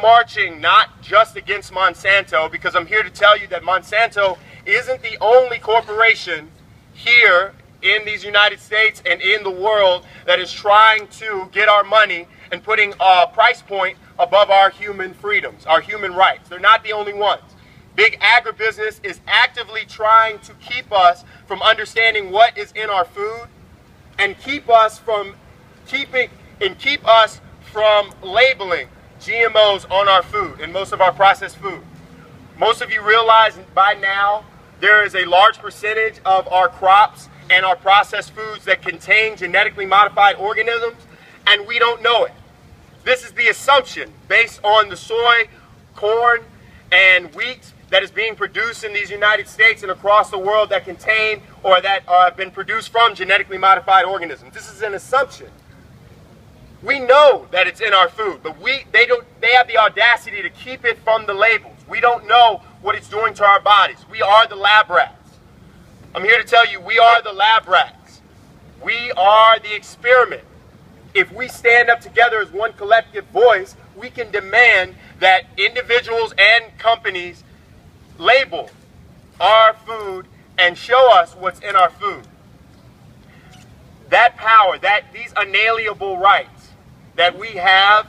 marching not just against Monsanto, because I'm here to tell you that Monsanto isn't the only corporation here in these United States and in the world that is trying to get our money and putting a price point above our human freedoms, our human rights. They're not the only ones. Big agribusiness is actively trying to keep us from understanding what is in our food and keep us from labeling GMOs on our food and most of our processed food. Most of you realize by now there is a large percentage of our crops and our processed foods that contain genetically modified organisms, and we don't know it. This is the assumption based on the soy, corn, and wheat that is being produced in these United States and across the world that contain or that have been produced from genetically modified organisms. This is an assumption. We know that it's in our food, but they have the audacity to keep it from the labels. We don't know what it's doing to our bodies. We are the lab rats. I'm here to tell you, we are the lab rats. We are the experiment. If we stand up together as one collective voice, we can demand that individuals and companies label our food and show us what's in our food. That power, these unalienable rights that we have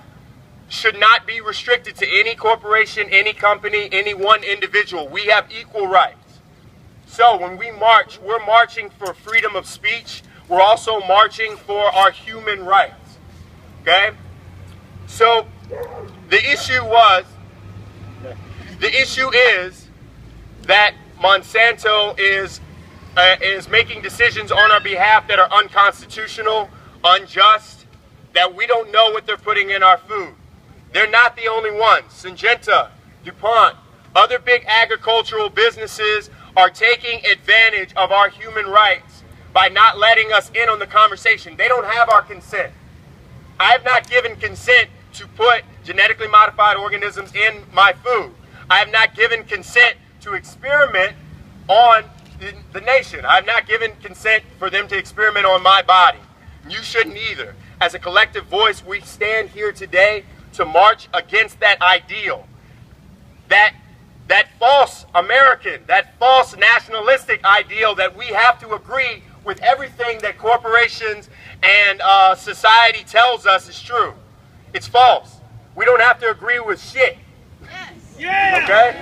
should not be restricted to any corporation, any company, any one individual. We have equal rights. So when we march, we're marching for freedom of speech. We're also marching for our human rights. Okay? So the issue is that Monsanto is making decisions on our behalf that are unconstitutional, unjust, that we don't know what they're putting in our food. They're not the only ones. Syngenta, DuPont, other big agricultural businesses are taking advantage of our human rights by not letting us in on the conversation. They don't have our consent. I have not given consent to put genetically modified organisms in my food. I have not given consent to experiment on the nation. I have not given consent for them to experiment on my body. You shouldn't either. As a collective voice, we stand here today to march against that ideal, that false American, that false nationalistic ideal that we have to agree with everything that corporations and society tells us is true. It's false. We don't have to agree with shit. Yes. Yeah. Okay?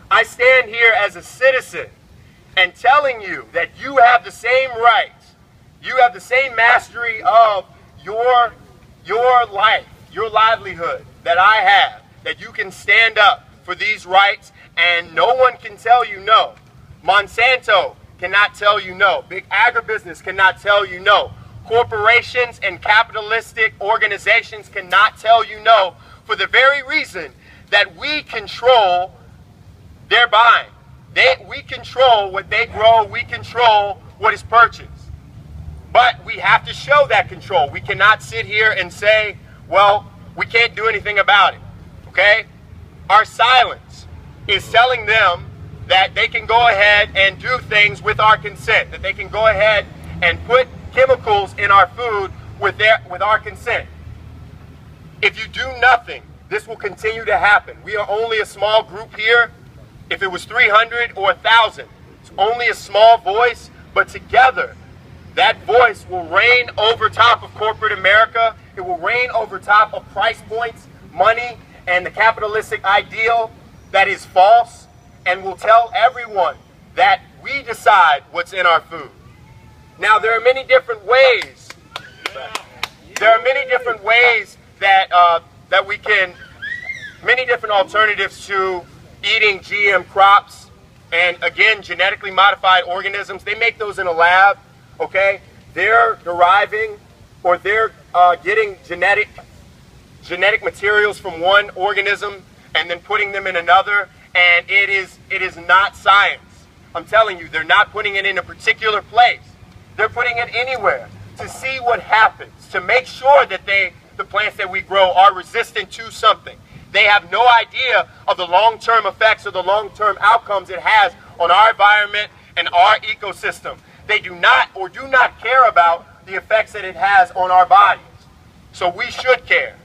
I stand here as a citizen and telling you that you have the same rights, you have the same mastery of your life, your livelihood that I have, that you can stand up for these rights and no one can tell you no. Monsanto cannot tell you no. Big agribusiness cannot tell you no. Corporations and capitalistic organizations cannot tell you no for the very reason that we control their buying. We control what they grow. We control what is purchased. But we have to show that control. We cannot sit here and say, well, we can't do anything about it. Okay? Our silence is telling them that they can go ahead and do things with our consent, that they can go ahead and put chemicals in our food with our consent. If you do nothing, this will continue to happen. We are only a small group here. If it was 300 or 1,000, it's only a small voice, but together, that voice will reign over top of corporate America. It will reign over top of price points, money, and the capitalistic ideal that is false, and will tell everyone that we decide what's in our food. Now, there are many different ways. There are many different ways that we can, many different alternatives to eating GM crops, and again, genetically modified organisms. They make those in a lab, okay? They're deriving, or they're getting genetic materials from one organism and then putting them in another, and it is not science. I'm telling you, they're not putting it in a particular place. They're putting it anywhere to see what happens, to make sure that the plants that we grow are resistant to something. They have no idea of the long-term effects or the long-term outcomes it has on our environment and our ecosystem. They do not care about the effects that it has on our bodies. So we should care.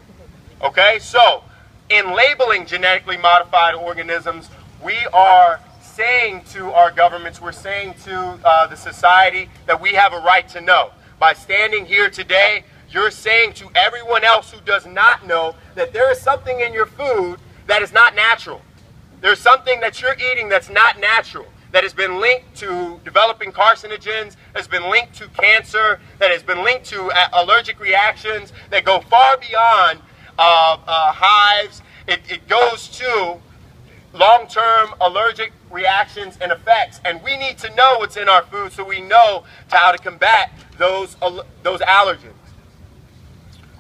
Okay? So, in labeling genetically modified organisms, we are saying to our governments, we're saying to the society that we have a right to know. By standing here today, you're saying to everyone else who does not know that there is something in your food that is not natural. There's something that you're eating that's not natural, that has been linked to developing carcinogens, has been linked to cancer, that has been linked to allergic reactions that go far beyond hives. It goes to long-term allergic reactions and effects, and we need to know what's in our food so we know how to combat those allergens.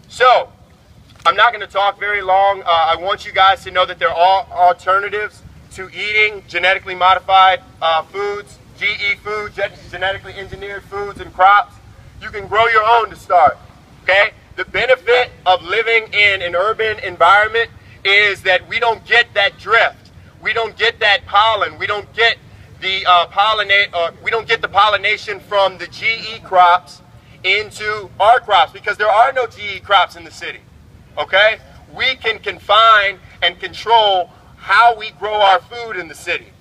So, I'm not going to talk very long. I want you guys to know that there are alternatives to eating genetically modified foods, GE foods, genetically engineered foods and crops. You can grow your own to start, okay? The benefit of living in an urban environment is that we don't get that drift. We don't get that pollen. We don't get the pollination from the GE crops into our crops because there are no GE crops in the city. Okay? We can confine and control how we grow our food in the city.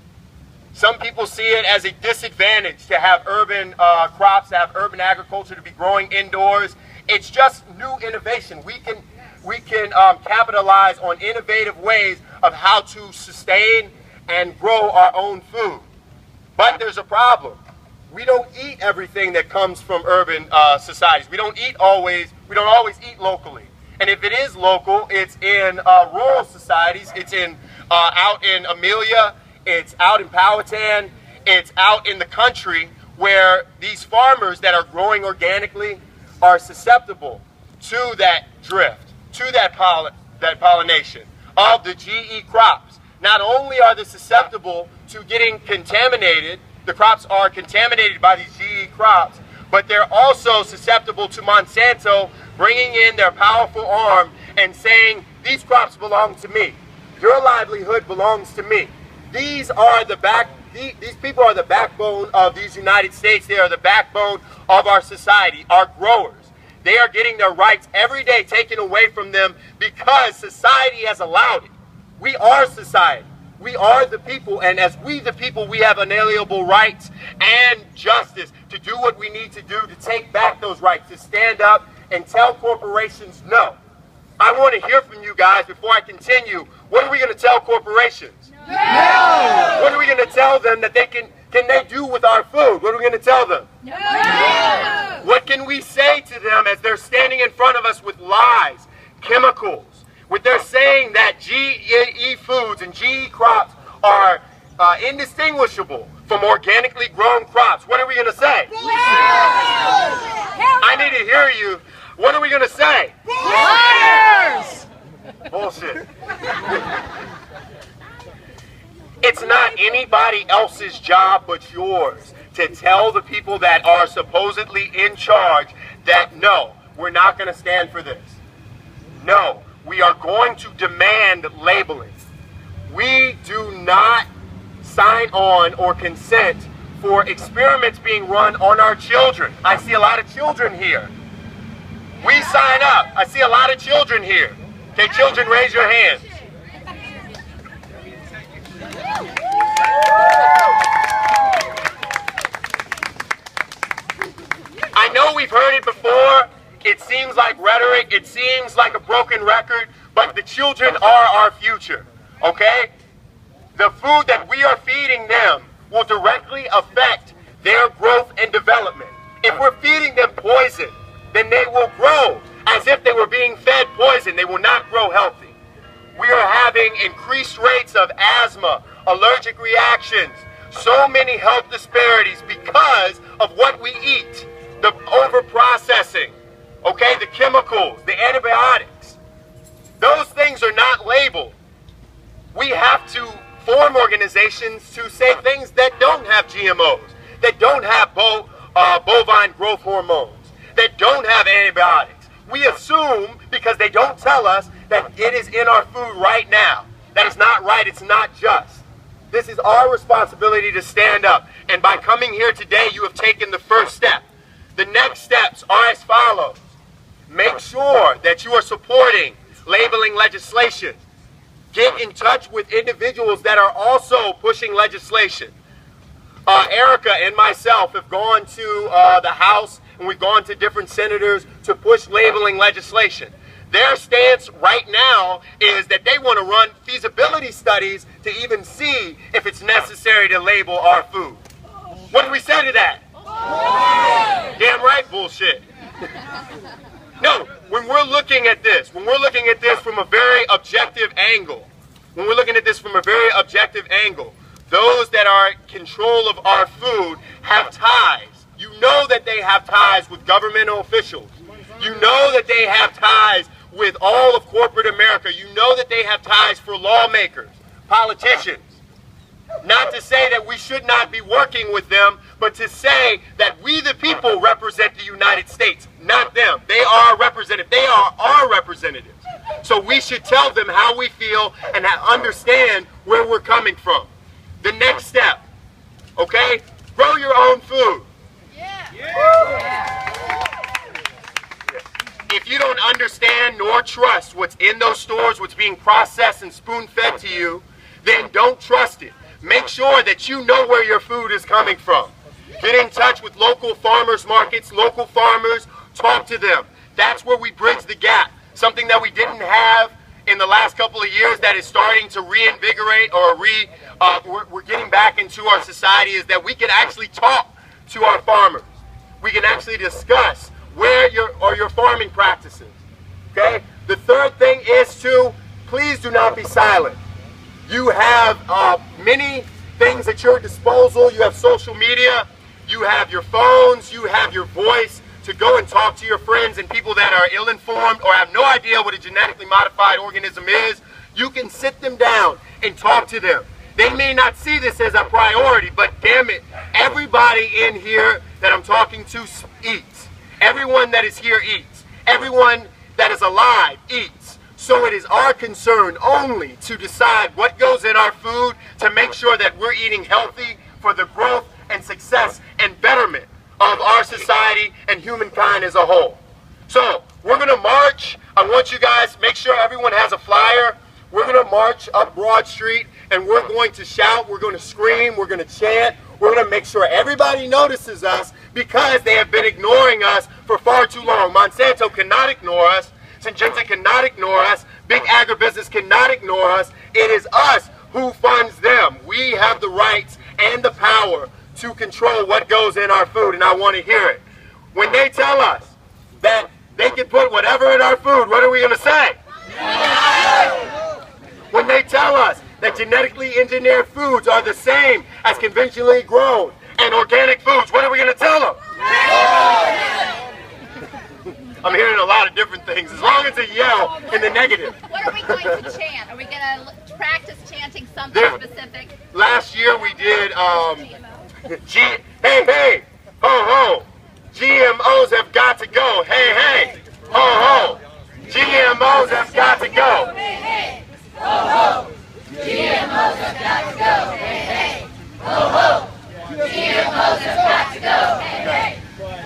Some people see it as a disadvantage to have urban crops, to have urban agriculture, to be growing indoors. It's just new innovation. We can capitalize on innovative ways of how to sustain and grow our own food. But there's a problem. We don't eat everything that comes from urban societies. We don't always eat locally. And if it is local, it's in rural societies. It's out in Amelia. It's out in Powhatan. It's out in the country where these farmers that are growing organically are susceptible to that drift, to that pollination of the GE crops. Not only are they susceptible to getting contaminated, the crops are contaminated by these GE crops, but they're also susceptible to Monsanto bringing in their powerful arm and saying, these crops belong to me. Your livelihood belongs to me. These people are the backbone of these United States. They are the backbone of our society, our growers. They are getting their rights every day taken away from them because society has allowed it. We are society. We are the people, and as we the people, we have inalienable rights and justice to do what we need to do to take back those rights, to stand up and tell corporations no. I want to hear from you guys before I continue. What are we going to tell corporations? No! What are we going to tell them that they can they do with our food? What are we going to tell them? No! What can we say to them as they're standing in front of us with lies, chemicals, with they're saying that GE foods and GE crops are indistinguishable from organically grown crops? What are we going to say? No! I need to hear you. What are we going to say? Liars! Bullshit. It's not anybody else's job but yours to tell the people that are supposedly in charge that no, we're not going to stand for this. No, we are going to demand labeling. We do not sign on or consent for experiments being run on our children. I see a lot of children here. We sign up. I see a lot of children here. Okay, children, raise your hands. I know we've heard it before. It seems like rhetoric. It seems like a broken record. But the children are our future. Okay? The food that we are feeding them will directly affect their growth and development. If we're feeding them poison, then they will grow as if they were being fed poison. They will not grow healthy. We are having increased rates of asthma, allergic reactions, so many health disparities because of what we eat, the overprocessing, okay, the chemicals, the antibiotics. Those things are not labeled. We have to form organizations to say things that don't have GMOs, that don't have bovine growth hormones, that don't have antibiotics. We assume, because they don't tell us, that it is in our food right now. That is not right. It's not just. This is our responsibility to stand up. And by coming here today, you have taken the first step. The next steps are as follows. make sure that you are supporting labeling legislation. Get in touch with individuals that are also pushing legislation. Erica and myself have gone to the House, and we've gone to different senators to push labeling legislation. Their stance right now is that they want to run feasibility studies to even see if it's necessary to label our food. What do we say to that? Damn right, bullshit. No, when we're looking at this from a very objective angle, those that are in control of our food have ties. You know that they have ties with governmental officials. You know that they have ties with all of corporate America. You know that they have ties for lawmakers, politicians. Not to say that we should not be working with them, but to say that we the people represent the United States, not them. They are representative. They are our representatives. So we should tell them how we feel and understand where we're coming from. The next step, okay? Grow your own food. If you don't understand nor trust what's in those stores, what's being processed and spoon-fed to you, then don't trust it. Make sure that you know where your food is coming from. Get in touch with local farmers markets, local farmers, talk to them. That's where we bridge the gap. Something that we didn't have in the last couple of years that is starting to reinvigorate or we're getting back into our society is that we can actually talk to our farmers. We can actually discuss where your farming practices. Okay? The third thing is to please do not be silent. You have many things at your disposal. You have social media, you have your phones, you have your voice to go and talk to your friends and people that are ill-informed or have no idea what a genetically modified organism is. You can sit them down and talk to them. They may not see this as a priority, but damn it, everybody in here that I'm talking to eats. Everyone that is here eats. Everyone that is alive eats. So it is our concern only to decide what goes in our food to make sure that we're eating healthy for the growth and success and betterment of our society and humankind as a whole. So we're going to march. I want you guys, make sure everyone has a flyer. We're going to march up Broad Street and we're going to shout, we're going to scream, we're going to chant. We're going to make sure everybody notices us because they have been ignoring us for far too long. Monsanto cannot ignore us. Syngenta cannot ignore us. Big agribusiness cannot ignore us. It is us who funds them. We have the rights and the power to control what goes in our food, and I want to hear it. When they tell us that they can put whatever in our food, what are we going to say? When they tell us that genetically engineered foods are the same as conventionally grown and organic foods, what are we going to tell them? I'm hearing a lot of different things, as long as they yell in the negative. What are we going to chant? Are we going to practice chanting something specific? Last year we did, hey, hey, ho, ho. GMOs have got to go. Hey, hey, ho, ho. GMOs have got to go. Hey, hey, ho, ho. GMOs have got to go. Hey, hey, ho, ho. GMOs have got to go. Hey,